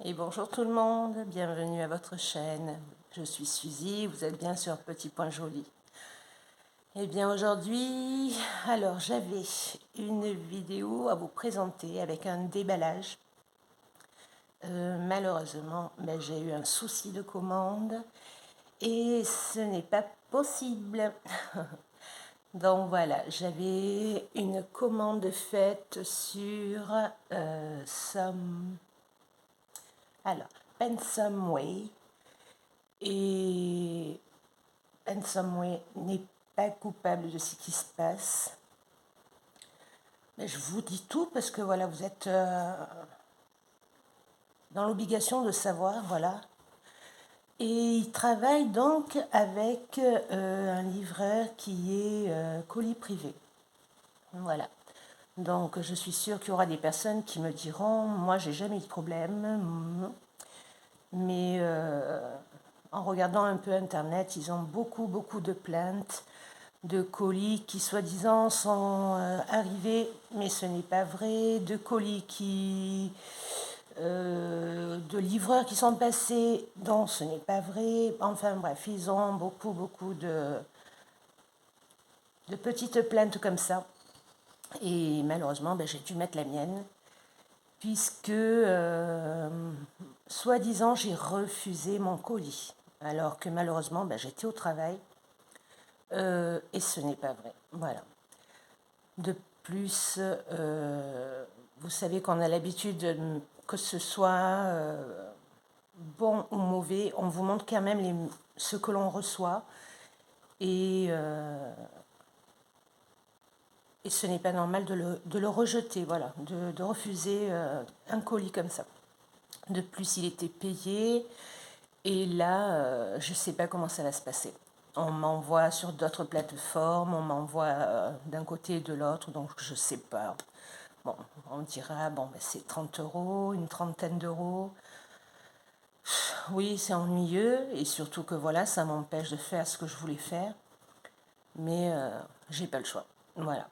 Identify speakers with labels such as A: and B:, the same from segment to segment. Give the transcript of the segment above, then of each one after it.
A: Et bonjour tout le monde, bienvenue à votre chaîne. Je suis Suzy, vous êtes bien sur Petit Point Joli. Et bien aujourd'hui, alors j'avais une vidéo à vous présenter avec un déballage. Malheureusement, j'ai eu un souci de commande et ce n'est pas possible. Donc voilà, j'avais une commande faite sur some... Alors, Pensome Way. Et Handsome Way n'est pas coupable de ce qui se passe. Mais je vous dis tout parce que voilà, vous êtes dans l'obligation de savoir, voilà. Et il travaille donc avec un livreur qui est colis privé. Voilà. Donc je suis sûre qu'il y aura des personnes qui me diront, moi j'ai jamais eu de problème, mais en regardant un peu Internet, ils ont beaucoup de plaintes de colis qui soi-disant sont arrivés, mais ce n'est pas vrai, de colis de livreurs qui sont passés, dont ce n'est pas vrai. Enfin bref, ils ont beaucoup de petites plaintes comme ça. Et malheureusement, j'ai dû mettre la mienne, puisque soi-disant j'ai refusé mon colis, alors que malheureusement j'étais au travail et ce n'est pas vrai. Voilà. De plus, vous savez qu'on a l'habitude, que ce soit bon ou mauvais, on vous montre quand même ce que l'on reçoit. Et ce n'est pas normal de le rejeter, voilà, de refuser un colis comme ça. De plus, il était payé. Et là, je ne sais pas comment ça va se passer. On m'envoie sur d'autres plateformes, on m'envoie d'un côté et de l'autre, donc je ne sais pas. Bon, on dira, c'est 30 euros, une trentaine d'euros. Oui, c'est ennuyeux, et surtout que voilà, ça m'empêche de faire ce que je voulais faire. Mais j'ai pas le choix. Voilà.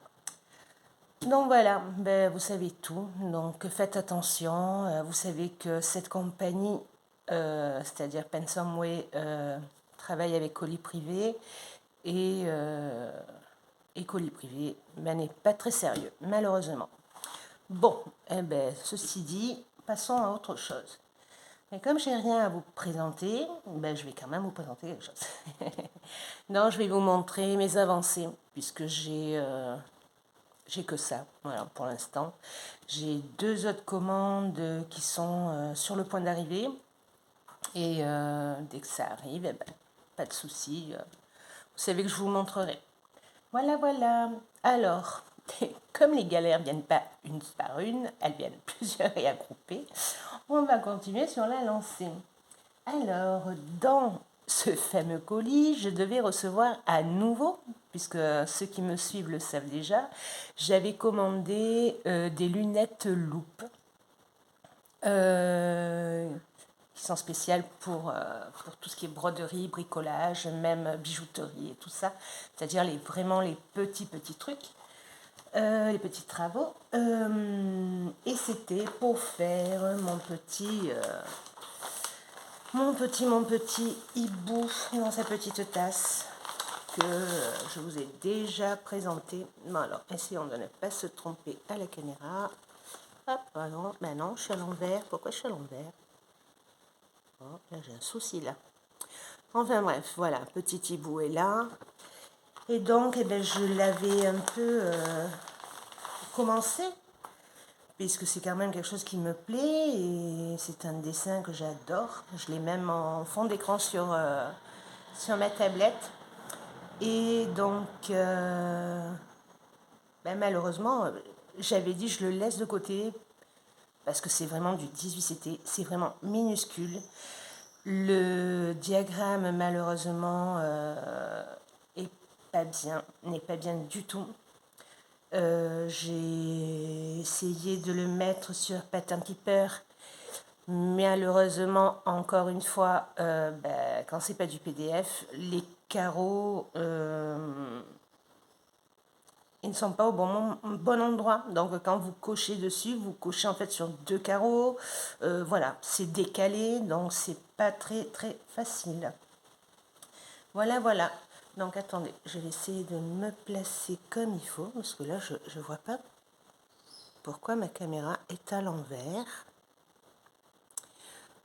A: Donc voilà, vous savez tout. Donc faites attention. Vous savez que cette compagnie, c'est-à-dire Pensome Way, travaille avec colis privé et colis privé n'est pas très sérieux, malheureusement. Bon, ceci dit, passons à autre chose. Mais comme j'ai rien à vous présenter, je vais quand même vous présenter quelque chose. Non, je vais vous montrer mes avancées, puisque j'ai que ça, voilà, pour l'instant. J'ai 2 autres commandes qui sont sur le point d'arriver. Et dès que ça arrive, pas de souci. Vous savez que je vous montrerai. Voilà. Alors, comme les galères viennent pas une par une, elles viennent plusieurs et agroupées, on va continuer sur la lancée. Alors, dans ce fameux colis, je devais recevoir à nouveau, puisque ceux qui me suivent le savent déjà, j'avais commandé des lunettes loupe qui sont spéciales pour tout ce qui est broderie, bricolage, même bijouterie et tout ça, c'est-à-dire vraiment les petits trucs. Les petits travaux. Et c'était pour faire mon petit hibou dans sa petite tasse que je vous ai déjà présenté. Bon alors, essayons de ne pas se tromper à la caméra. Hop, non, je suis à l'envers. Pourquoi je suis à l'envers? Oh, là j'ai un souci là. Enfin bref, voilà, petit hibou est là. Et donc, je l'avais un peu commencé, puisque c'est quand même quelque chose qui me plaît et c'est un dessin que j'adore. Je l'ai même en fond d'écran sur ma tablette. Et donc, malheureusement, j'avais dit je le laisse de côté parce que c'est vraiment du 18CT, c'est vraiment minuscule. Le diagramme, malheureusement, n'est pas bien du tout. J'ai essayé de le mettre sur Pattern Keeper, malheureusement, encore une fois, quand c'est pas du PDF, les carreaux ils ne sont pas au bon endroit. Donc quand vous cochez dessus, vous cochez en fait sur 2 carreaux. Voilà, c'est décalé, donc c'est pas très facile. Voilà, voilà. Donc attendez, je vais essayer de me placer comme il faut, parce que là je ne vois pas pourquoi ma caméra est à l'envers.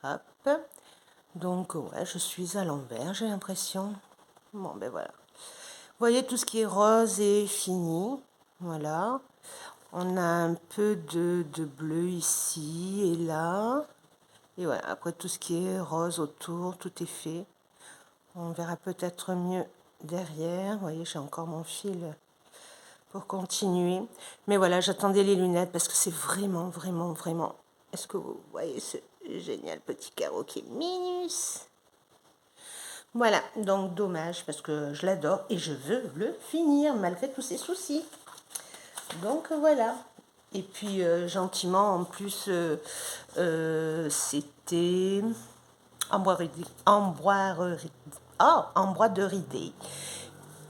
A: Hop. Donc ouais, je suis à l'envers, j'ai l'impression. Bon ben voilà. Vous voyez, tout ce qui est rose est fini. Voilà. On a un peu de bleu ici et là. Et voilà, après tout ce qui est rose autour, tout est fait. On verra peut-être mieux derrière. Vous voyez, j'ai encore mon fil pour continuer. Mais voilà, j'attendais les lunettes parce que c'est vraiment. Est-ce que vous voyez ce génial petit carreau qui est minus? Voilà, donc dommage parce que je l'adore et je veux le finir malgré tous ces soucis. Donc voilà. Et puis gentiment en plus c'était embroiderie Day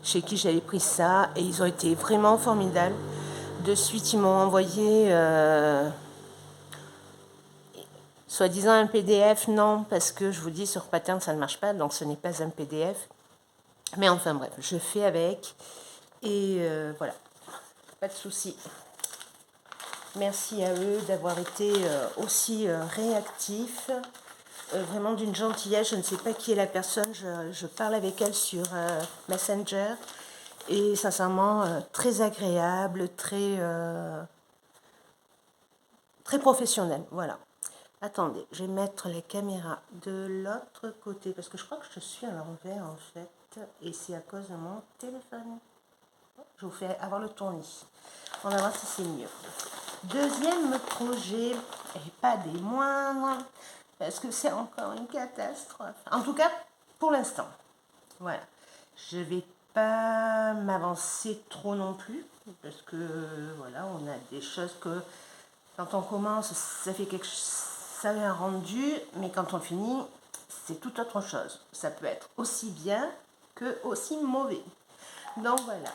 A: chez qui j'avais pris ça et ils ont été vraiment formidables. De suite ils m'ont envoyé soi-disant un PDF, non, parce que je vous dis sur Pattern ça ne marche pas, donc ce n'est pas un PDF. Mais enfin bref, je fais avec et voilà, pas de souci. Merci à eux d'avoir été aussi réactifs, vraiment d'une gentillesse. Je ne sais pas qui est la personne, je parle avec elle sur Messenger et sincèrement très agréable, très professionnel. Voilà. Attendez, je vais mettre la caméra de l'autre côté parce que je crois que je suis à l'envers en fait et c'est à cause de mon téléphone. Je vous fais avoir le tournis. On va voir si c'est mieux. Deuxième projet, et pas des moindres, parce que c'est encore une catastrophe. En tout cas, pour l'instant. Voilà. Je ne vais pas m'avancer trop non plus, parce que voilà, on a des choses que quand on commence, ça fait un rendu, mais quand on finit, c'est tout autre chose. Ça peut être aussi bien que aussi mauvais. Donc voilà,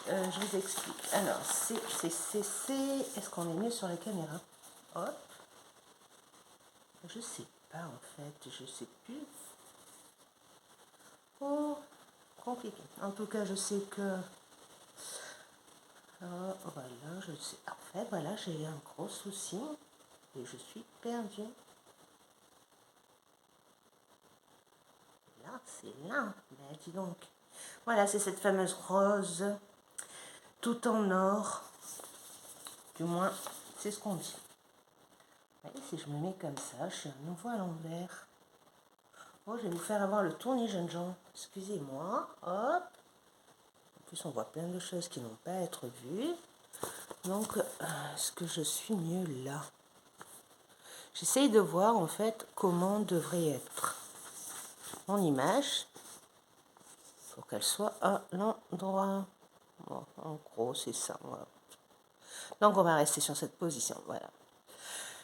A: je vous explique. Alors, est-ce qu'on est mieux sur la caméra? Hop. Je sais pas en fait, je sais plus. Oh, compliqué. En tout cas, je sais que... voilà, je sais. En fait, voilà, j'ai un gros souci et je suis perdue. Là, c'est là. Ben, dis donc. Voilà, c'est cette fameuse rose tout en or. Du moins, c'est ce qu'on dit. Voyez, si je me mets comme ça, je suis à nouveau à l'envers. Oh, je vais vous faire avoir le tournis, jeunes gens. Excusez-moi. Hop. En plus, on voit plein de choses qui n'ont pas à être vues. Donc, est-ce que je suis mieux là? J'essaye de voir en fait comment devrait être mon image pour qu'elle soit à l'endroit. Bon, en gros, c'est ça. Voilà. Donc, on va rester sur cette position. Voilà.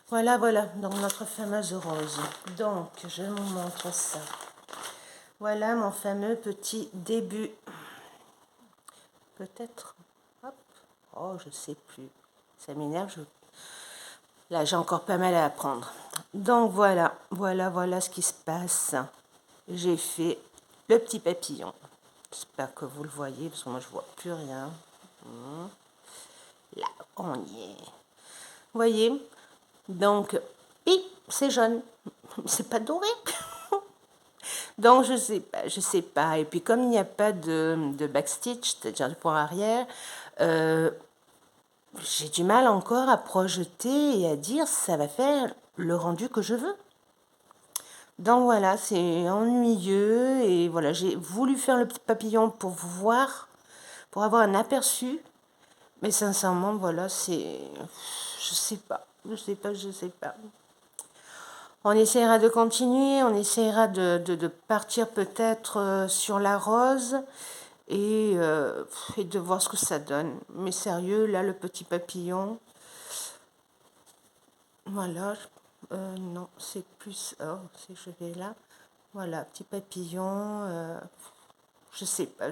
A: Voilà, donc notre fameuse rose. Donc, je vous montre ça. Voilà mon fameux petit début. Peut-être. Hop. Oh, je sais plus. Ça m'énerve. Là, j'ai encore pas mal à apprendre. Donc, voilà ce qui se passe. J'ai fait le petit papillon. J'espère que vous le voyez, parce que moi, je vois plus rien. Là, on y est. Vous voyez? Donc, c'est jaune. C'est pas doré. Donc, je sais pas. Et puis, comme il n'y a pas de backstitch, c'est-à-dire du point arrière, j'ai du mal encore à projeter et à dire ça va faire le rendu que je veux. Donc voilà, c'est ennuyeux et voilà, j'ai voulu faire le petit papillon pour voir, pour avoir un aperçu, mais sincèrement, voilà, je sais pas. On essaiera de continuer, on essaiera de partir peut-être sur la rose et de voir ce que ça donne. Mais sérieux, là, le petit papillon, voilà, non, c'est plus... Oh, si je vais là, voilà, petit papillon, je sais pas.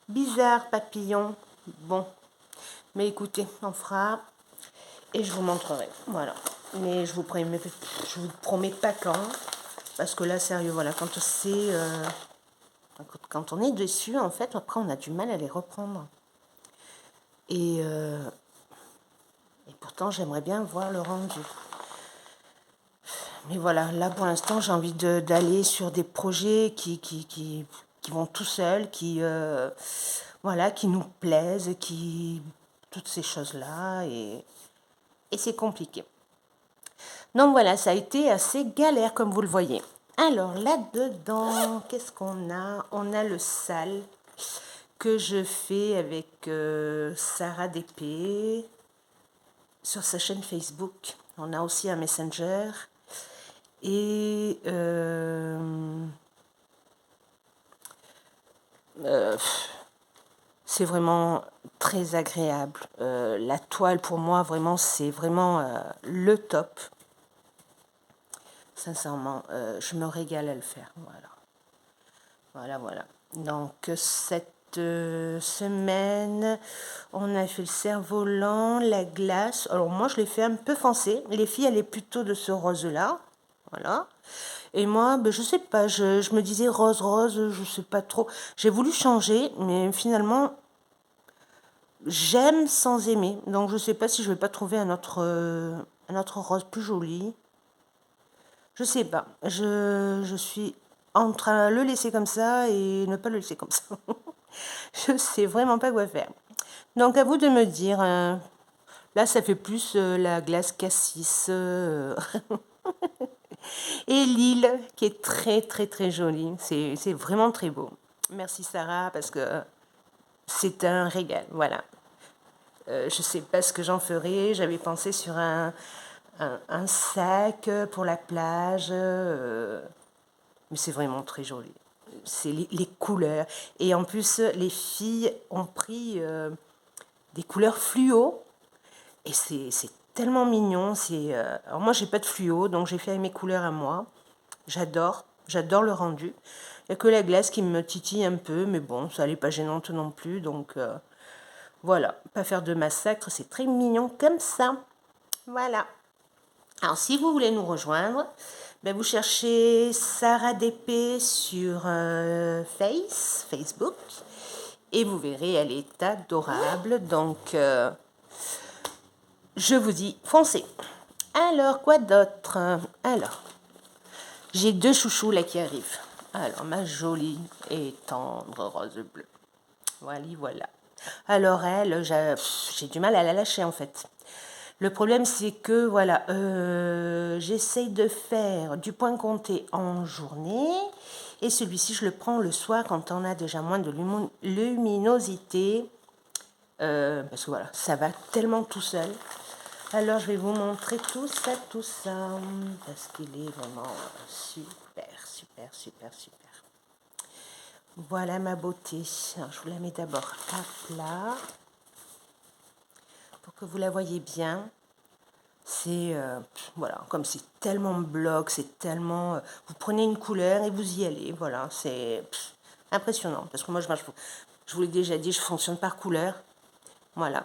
A: Bizarre, papillon. Bon, mais écoutez, on fera et je vous montrerai. Voilà. Mais je vous promets pas quand. Parce que là, sérieux, voilà, quand on est dessus, en fait, après, on a du mal à les reprendre. Et pourtant, j'aimerais bien voir le rendu. Mais voilà, là, pour l'instant, j'ai envie d'aller sur des projets qui vont tout seuls, voilà, qui nous plaisent, toutes ces choses-là. Et c'est compliqué. Donc voilà, ça a été assez galère, comme vous le voyez. Alors, là-dedans, qu'est-ce qu'on a? On a le sale que je fais avec Sarah DP sur sa chaîne Facebook. On a aussi un Messenger. Et c'est vraiment très agréable. La toile, pour moi, vraiment, c'est vraiment le top. Sincèrement, je me régale à le faire. Voilà. Donc, cette semaine, on a fait le cerf-volant, la glace. Alors, moi, je l'ai fait un peu foncé. Les filles, elle est plutôt de ce rose-là. Voilà. Et moi, ben, je sais pas, je me disais rose, je sais pas trop. J'ai voulu changer, mais finalement, j'aime sans aimer. Donc, je sais pas si je vais pas trouver un autre rose plus joli. Je sais pas. Je suis entre le laisser comme ça et ne pas le laisser comme ça. Je sais vraiment pas quoi faire. Donc, à vous de me dire. Là, ça fait plus la glace cassis. Et l'île qui est très très très jolie. C'est vraiment très beau. Merci Sarah parce que c'est un régal. Voilà. Je sais pas ce que j'en ferai. J'avais pensé sur un sac pour la plage. Mais c'est vraiment très joli. C'est les couleurs. Et en plus, les filles ont pris des couleurs fluo. Et c'est tellement mignon. Alors moi, j'ai pas de fluo, donc j'ai fait avec mes couleurs à moi. J'adore le rendu. Il n'y a que la glace qui me titille un peu, mais bon, ça n'est pas gênante non plus. Donc voilà, pas faire de massacre, c'est très mignon comme ça. Voilà. Alors si vous voulez nous rejoindre, ben, vous cherchez Sarah DP sur Facebook et vous verrez, elle est adorable. Donc je vous dis, foncez. Alors, quoi d'autre? Alors, j'ai 2 chouchous là qui arrivent. Alors, ma jolie et tendre rose bleue. Voilà. Alors, elle, j'ai du mal à la lâcher en fait. Le problème, c'est que, voilà, j'essaye de faire du point compté en journée. Et celui-ci, je le prends le soir quand on a déjà moins de luminosité. Parce que voilà, ça va tellement tout seul. Alors, je vais vous montrer tout ça, parce qu'il est vraiment super. Voilà ma beauté. Alors, je vous la mets d'abord à plat, pour que vous la voyez bien. C'est, voilà, comme c'est tellement bloc, c'est tellement... vous prenez une couleur et vous y allez, voilà, c'est impressionnant. Parce que moi, je vous l'ai déjà dit, je fonctionne par couleur. Voilà.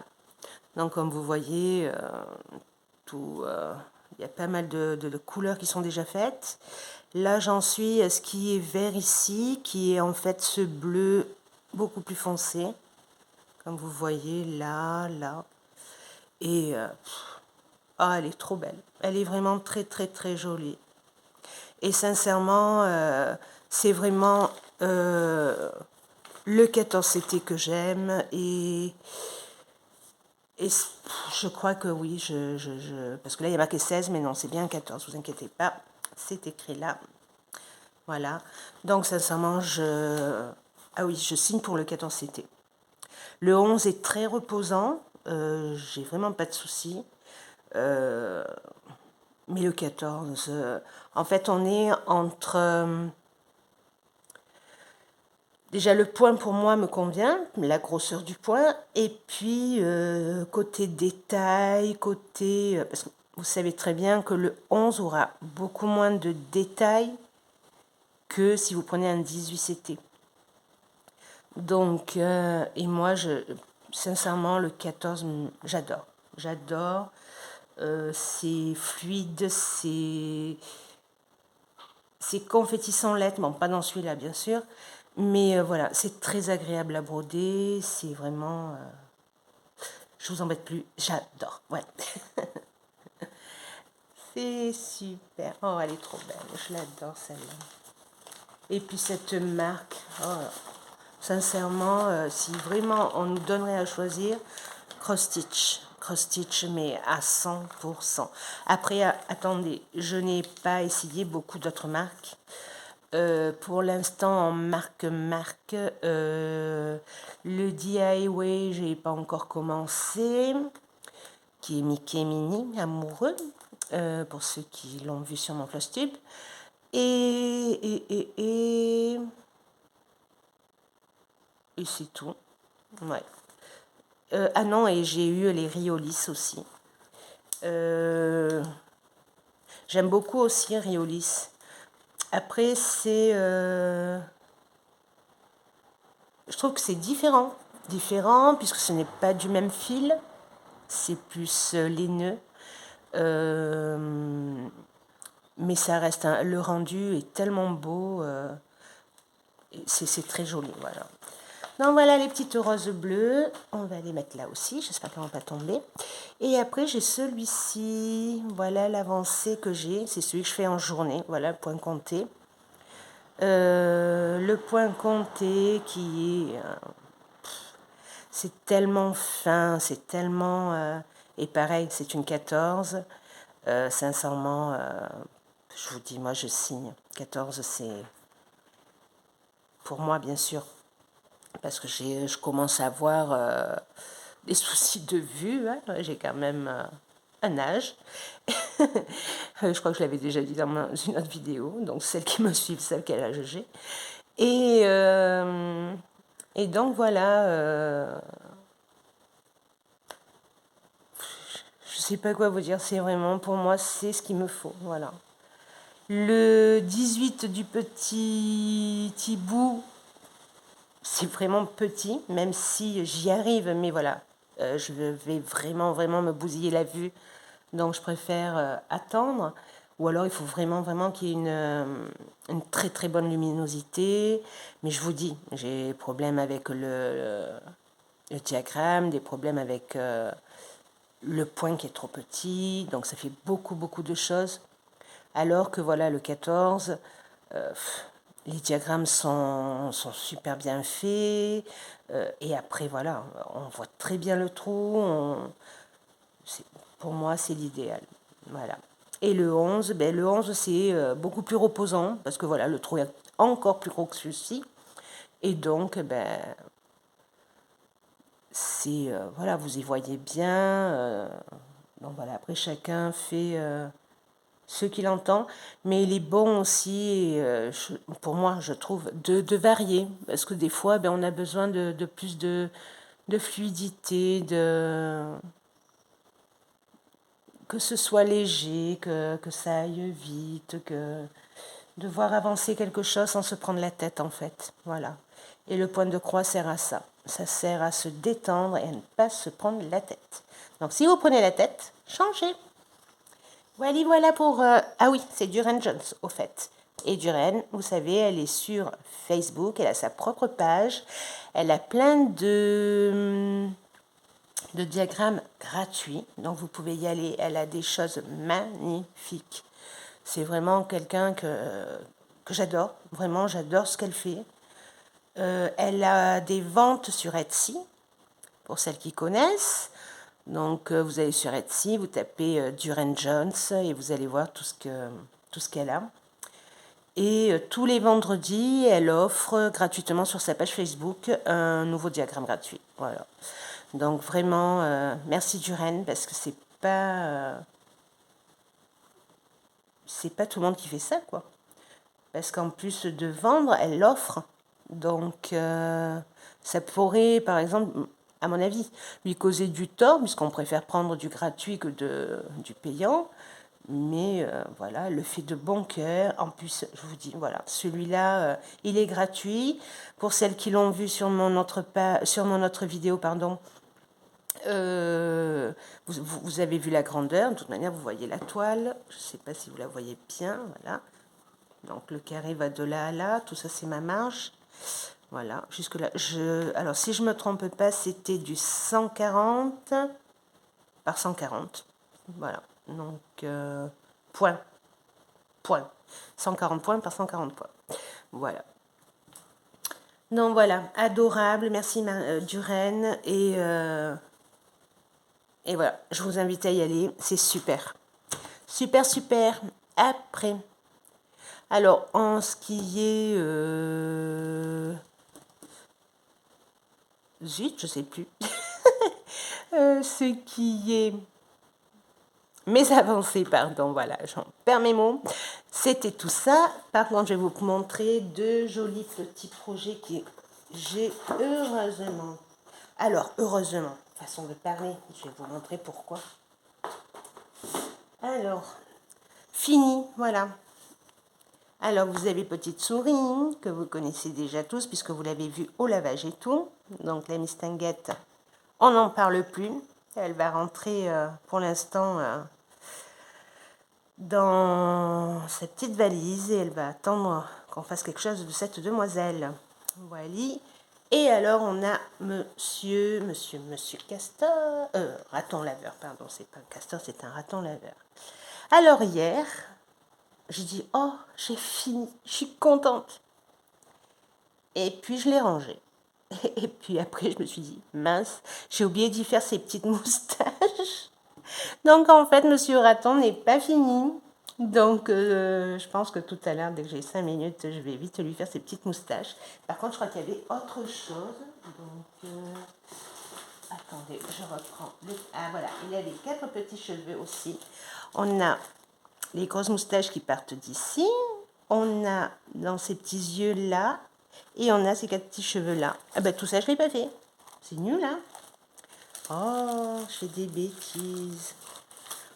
A: Donc, comme vous voyez, il y a pas mal de couleurs qui sont déjà faites. Là, j'en suis à ce qui est vert ici, qui est en fait ce bleu beaucoup plus foncé. Comme vous voyez, là. Et elle est trop belle. Elle est vraiment très, très, très jolie. Et sincèrement, c'est vraiment le 14CT que j'aime. Et je crois que oui, parce que là, il y a marqué 16, mais non, c'est bien 14, vous inquiétez pas. C'est écrit là. Voilà. Donc, sincèrement, ah oui, je signe pour le 14CT. Le 11 est très reposant. J'ai vraiment pas de soucis. Mais le 14, en fait, on est entre... déjà, le point pour moi me convient, la grosseur du point. Et puis, côté détail, parce que vous savez très bien que le 11 aura beaucoup moins de détails que si vous prenez un 18CT. Donc, et moi, sincèrement, le 14, j'adore. J'adore. C'est fluide, c'est confetti sans lettres. Bon, pas dans celui-là, bien sûr. Mais voilà, c'est très agréable à broder. C'est vraiment... je vous embête plus. J'adore. Ouais. C'est super. Oh, elle est trop belle. Je l'adore, celle-là. Et puis cette marque, oh, sincèrement, si vraiment on nous donnerait à choisir, Cross Stitch. Cross Stitch, mais à 100%. Après, attendez, je n'ai pas essayé beaucoup d'autres marques. Pour l'instant, en marque, le DIY, j'ai pas encore commencé, qui est Mickey Mini, amoureux, pour ceux qui l'ont vu sur mon Flosstube. Et c'est tout. Ouais. Ah non, et j'ai eu les Riolis aussi. J'aime beaucoup aussi Riolis. Après, je trouve que c'est différent. Différent, puisque ce n'est pas du même fil. C'est plus laineux. Mais ça reste... le rendu est tellement beau. C'est très joli, voilà. Donc voilà les petites roses bleues. On va les mettre là aussi. J'espère qu'elles ne vont pas tomber. Et après, j'ai celui-ci. Voilà l'avancée que j'ai. C'est celui que je fais en journée. Voilà le point compté. Le point compté qui est... c'est tellement fin. C'est tellement... et pareil, c'est une 14. Sincèrement, je vous dis, moi, je signe. 14, c'est... pour moi, bien sûr. Parce que je commence à avoir des soucis de vue. Hein. J'ai quand même un âge. Je crois que je l'avais déjà dit dans une autre vidéo. Donc, celles qui me suivent savent quel âge j'ai. Et donc, voilà. Je ne sais pas quoi vous dire. C'est vraiment, pour moi, c'est ce qu'il me faut. Voilà. Le 18 du petit Thibou, c'est vraiment petit, même si j'y arrive, mais voilà, je vais vraiment, vraiment me bousiller la vue, donc je préfère attendre, ou alors il faut vraiment, vraiment qu'il y ait une très, très bonne luminosité, mais je vous dis, j'ai des problèmes avec le diagramme, des problèmes avec le point qui est trop petit, donc ça fait beaucoup, beaucoup de choses, alors que voilà, le 14, les diagrammes sont super bien faits. Et après, voilà, on voit très bien le trou. Pour moi, c'est l'idéal. Voilà. Et le 11, le 11 c'est beaucoup plus reposant, parce que voilà, le trou est encore plus gros que celui-ci. Et donc, c'est... voilà, vous y voyez bien. Donc voilà, après, chacun fait... ce qu'il entend, mais il est bon aussi, pour moi, je trouve, de varier, parce que des fois, on a besoin de plus de fluidité, que ce soit léger, que ça aille vite, de voir avancer quelque chose sans se prendre la tête, en fait. Voilà. Et le point de croix sert à ça. Ça sert à se détendre et à ne pas se prendre la tête. Donc, si vous prenez la tête, changez. Voilà pour... ah oui, c'est Duran Jones, au fait. Et Duran, vous savez, elle est sur Facebook, elle a sa propre page, elle a plein de diagrammes gratuits, donc vous pouvez y aller, elle a des choses magnifiques. C'est vraiment quelqu'un que j'adore, vraiment, j'adore ce qu'elle fait. Elle a des ventes sur Etsy, pour celles qui connaissent. Donc, vous allez sur Etsy, vous tapez Duran Jones et vous allez voir tout ce qu'elle a. Et tous les vendredis, elle offre gratuitement sur sa page Facebook un nouveau diagramme gratuit. Voilà. Donc, vraiment, merci Duran, parce que c'est pas tout le monde qui fait ça, quoi. Parce qu'en plus de vendre, elle l'offre. Donc, ça pourrait, par exemple, à mon avis, lui causer du tort, puisqu'on préfère prendre du gratuit que du payant. Mais voilà, le fait de bon cœur. En plus, je vous dis, voilà, celui-là, il est gratuit. Pour celles qui l'ont vu sur mon autre vidéo, pardon, vous avez vu la grandeur. De toute manière, vous voyez la toile. Je ne sais pas si vous la voyez bien. Voilà. Donc, le carré va de là à là. Tout ça, c'est ma marge. Voilà, jusque-là. Alors, si je ne me trompe pas, c'était du 140 par 140. Voilà. Donc, point. 140 points par 140 points. Voilà. Donc, voilà. Adorable. Merci, Duren. Et voilà. Je vous invite à y aller. C'est super. Super, super. Après. Alors, en ce qui est... Zut, je sais plus. Ce qui est mes avancées, pardon, voilà, j'en perds mes mots. C'était tout ça. Par contre, je vais vous montrer deux jolis petits projets que j'ai heureusement. Alors, heureusement, façon de parler, je vais vous montrer pourquoi. Alors, fini, voilà. Alors, vous avez Petite Souris, que vous connaissez déjà tous, puisque vous l'avez vu au lavage et tout. Donc, la mistinguette, on n'en parle plus. Elle va rentrer, pour l'instant, dans sa petite valise et elle va attendre qu'on fasse quelque chose de cette demoiselle. Voilà. Et alors, on a monsieur Castor, raton laveur, pardon, c'est pas un castor, c'est un raton laveur. Alors, hier, j'ai dit, oh, j'ai fini, je suis contente. Et puis, je l'ai rangé. Et puis après, je me suis dit, mince, j'ai oublié d'y faire ses petites moustaches. Donc, en fait, monsieur Raton n'est pas fini. Donc, je pense que tout à l'heure, dès que j'ai 5 minutes, je vais vite lui faire ses petites moustaches. Par contre, je crois qu'il y avait autre chose. Donc, attendez, je reprends. Ah, voilà, il y avait 4 petits cheveux aussi. On a les grosses moustaches qui partent d'ici. On a dans ces petits yeux-là. Et on a ces 4 petits cheveux-là. Ah ben, tout ça, je ne l'ai pas fait. C'est nul, hein? Oh, je fais des bêtises.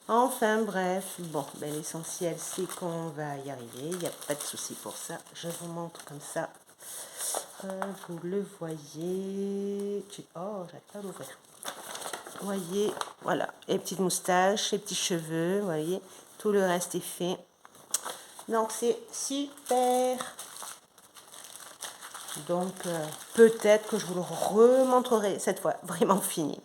A: Enfin bref, bon, ben, l'essentiel c'est qu'on va y arriver, il n'y a pas de souci pour ça. Je vous montre comme ça. Vous le voyez. Oh, j'arrive pas à l'ouvrir. Vous voyez, voilà, les petites moustaches, les petits cheveux, vous voyez, tout le reste est fait. Donc c'est super. Donc peut-être que je vous le remontrerai cette fois, vraiment fini.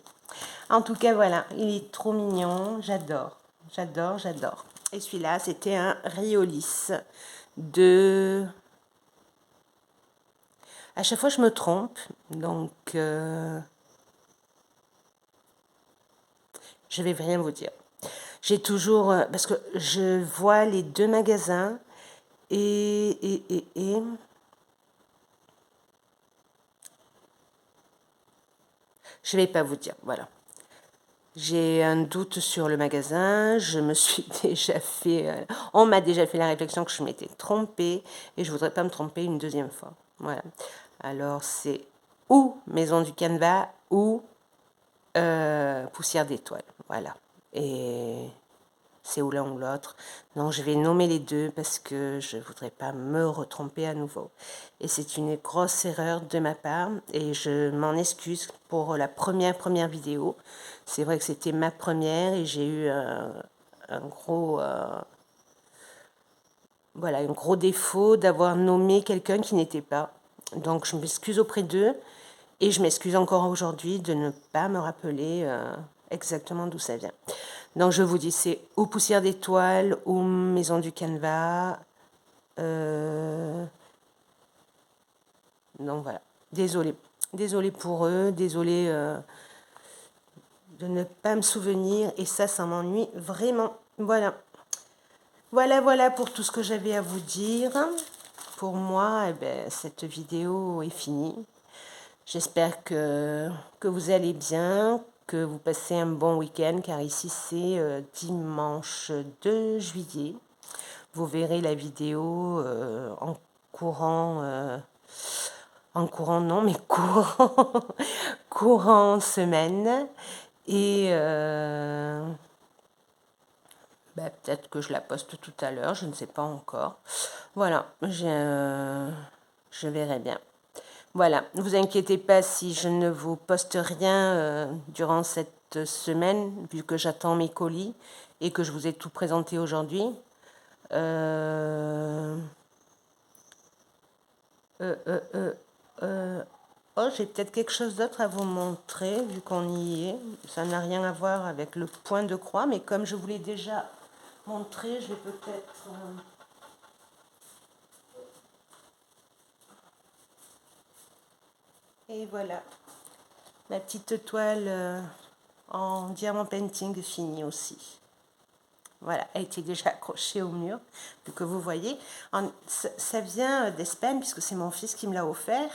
A: En tout cas, voilà, il est trop mignon, j'adore, j'adore, j'adore. Et celui-là, c'était un Riolis de... À chaque fois, je me trompe, donc je vais rien vous dire. J'ai toujours... parce que je vois les deux magasins et... Je ne vais pas vous dire, voilà. J'ai un doute sur le magasin, je me suis déjà fait... on m'a déjà fait la réflexion que je m'étais trompée et je ne voudrais pas me tromper une deuxième fois. Voilà. Alors c'est ou Maison du Canevas ou Poussière d'étoiles. Voilà. Et c'est ou l'un ou l'autre. Donc je vais nommer les deux parce que je ne voudrais pas me retromper à nouveau. Et c'est une grosse erreur de ma part et je m'en excuse pour la première vidéo. C'est vrai que c'était ma première et j'ai eu un gros... voilà, un gros défaut d'avoir nommé quelqu'un qui n'était pas. Donc je m'excuse auprès d'eux et je m'excuse encore aujourd'hui de ne pas me rappeler exactement d'où ça vient. Donc je vous dis, c'est ou Poussière d'étoiles ou Maison du Canevas. Donc voilà, désolée. Désolée pour eux, désolée de ne pas me souvenir. Et ça m'ennuie vraiment. Voilà. Voilà pour tout ce que j'avais à vous dire. Pour moi, eh ben, cette vidéo est finie. J'espère que vous allez bien, que vous passez un bon week-end, car ici c'est dimanche 2 juillet. Vous verrez la vidéo en courant non, mais courant semaine. Et Ben, peut-être que je la poste tout à l'heure, je ne sais pas encore. Voilà, je verrai bien. Voilà, ne vous inquiétez pas si je ne vous poste rien durant cette semaine, vu que j'attends mes colis et que je vous ai tout présenté aujourd'hui. Oh, j'ai peut-être quelque chose d'autre à vous montrer, vu qu'on y est. Ça n'a rien à voir avec le point de croix, mais comme je vous l'ai déjà montré, je vais peut-être... Et voilà, ma petite toile en diamant painting finie aussi. Voilà, elle était déjà accrochée au mur, vu que vous voyez. Ça vient d'Espagne, puisque c'est mon fils qui me l'a offert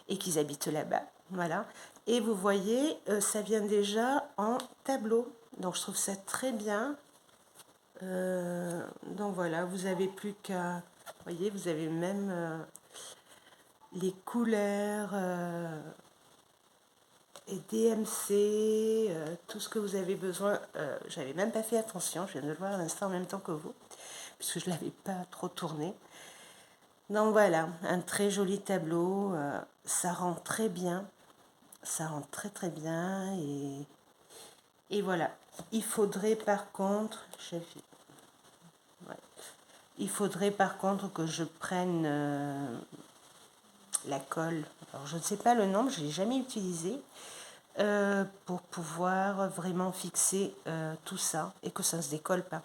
A: et qu'ils habitent là-bas. Voilà. Et vous voyez, ça vient déjà en tableau. Donc je trouve ça très bien. Donc voilà, vous avez plus qu'à... Vous voyez, vous avez même les couleurs... et DMC, tout ce que vous avez besoin. J'avais même pas fait attention, je viens de le voir à l'instant en même temps que vous, puisque je ne l'avais pas trop tourné. Donc voilà, un très joli tableau, ça rend très bien, ça rend très très bien, et voilà. Il faudrait par contre, il faudrait par contre que je prenne la colle. Alors je ne sais pas le nom, je ne l'ai jamais utilisé. Pour pouvoir vraiment fixer tout ça et que ça ne se décolle pas.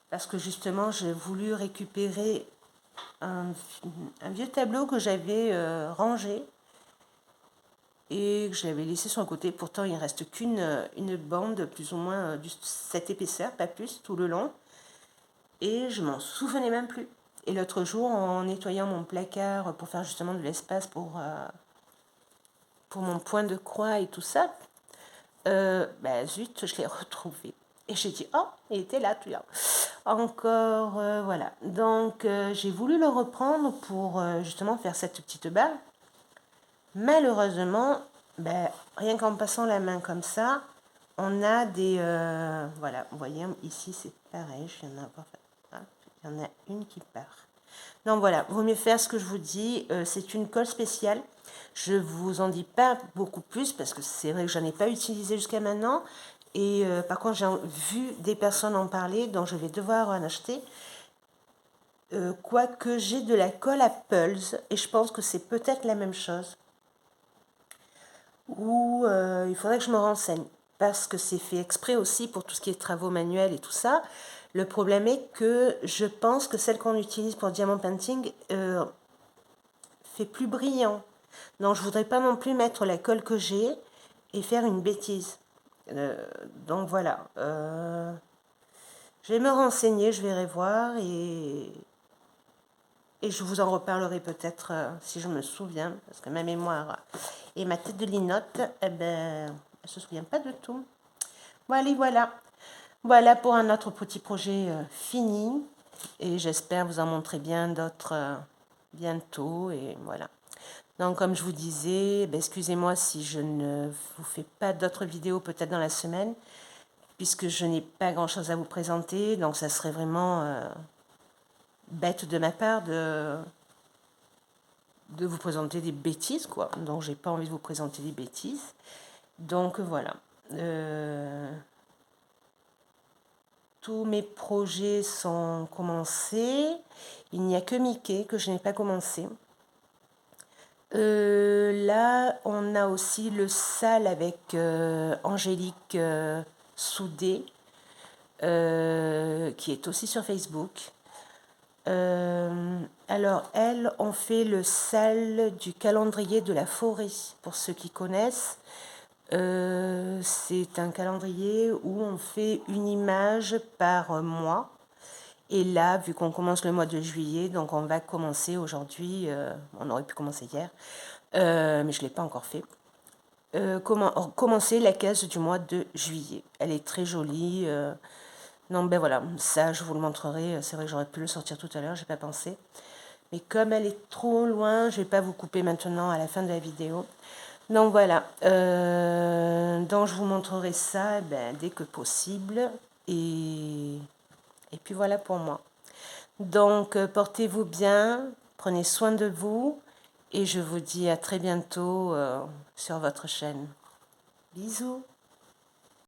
A: Parce que justement, j'ai voulu récupérer un vieux tableau que j'avais rangé et que je l'avais laissé sur le côté. Pourtant, il ne reste qu'une bande, plus ou moins de cette épaisseur, pas plus, tout le long. Et je m'en souvenais même plus. Et l'autre jour, en nettoyant mon placard pour faire justement de l'espace pour mon point de croix et tout ça, ben zut, je l'ai retrouvé. Et j'ai dit, oh, il était là, tout là. Encore, voilà. Donc, j'ai voulu le reprendre pour justement faire cette petite barre. Malheureusement, ben, rien qu'en passant la main comme ça, on a des... voilà, vous voyez, ici, c'est pareil, je viens d'en avoir... Il y en a une qui part. Donc voilà, vaut mieux faire ce que je vous dis. C'est une colle spéciale. Je ne vous en dis pas beaucoup plus parce que c'est vrai que je n'en ai pas utilisé jusqu'à maintenant. Et par contre, j'ai vu des personnes en parler, donc je vais devoir en acheter. Quoique j'ai de la colle à Pulse, et je pense que c'est peut-être la même chose. Ou il faudrait que je me renseigne, parce que c'est fait exprès aussi pour tout ce qui est travaux manuels et tout ça. Le problème est que je pense que celle qu'on utilise pour diamant painting fait plus brillant. Donc je voudrais pas non plus mettre la colle que j'ai et faire une bêtise. Donc voilà. Je vais me renseigner, je verrai voir et je vous en reparlerai peut-être si je me souviens, parce que ma mémoire et ma tête de linotte, eh ben, elle ne se souvient pas de tout. Voilà, voilà. Voilà pour un autre petit projet fini. Et j'espère vous en montrer bien d'autres bientôt. Et voilà. Donc, comme je vous disais, ben, excusez-moi si je ne vous fais pas d'autres vidéos peut-être dans la semaine, puisque je n'ai pas grand-chose à vous présenter. Donc, ça serait vraiment bête de ma part de vous présenter des bêtises, quoi. Donc, j'ai pas envie de vous présenter des bêtises. Donc, voilà. Tous mes projets sont commencés. Il n'y a que Mickey que je n'ai pas commencé. Là, on a aussi le sale avec Angélique Soudé, qui est aussi sur Facebook. Alors, elle, on fait le sale du calendrier de la forêt, pour ceux qui connaissent. C'est un calendrier où on fait une image par mois. Et là, vu qu'on commence le mois de juillet, donc on va commencer aujourd'hui, on aurait pu commencer hier, mais je ne l'ai pas encore fait. Commencer la case du mois de juillet. Elle est très jolie. Non, ben voilà, ça je vous le montrerai. C'est vrai que j'aurais pu le sortir tout à l'heure, j'ai pas pensé. Mais comme elle est trop loin, je vais pas vous couper maintenant à la fin de la vidéo. Donc voilà, donc je vous montrerai ça dès que possible. Et puis voilà pour moi. Donc portez-vous bien, prenez soin de vous et je vous dis à très bientôt sur votre chaîne. Bisous!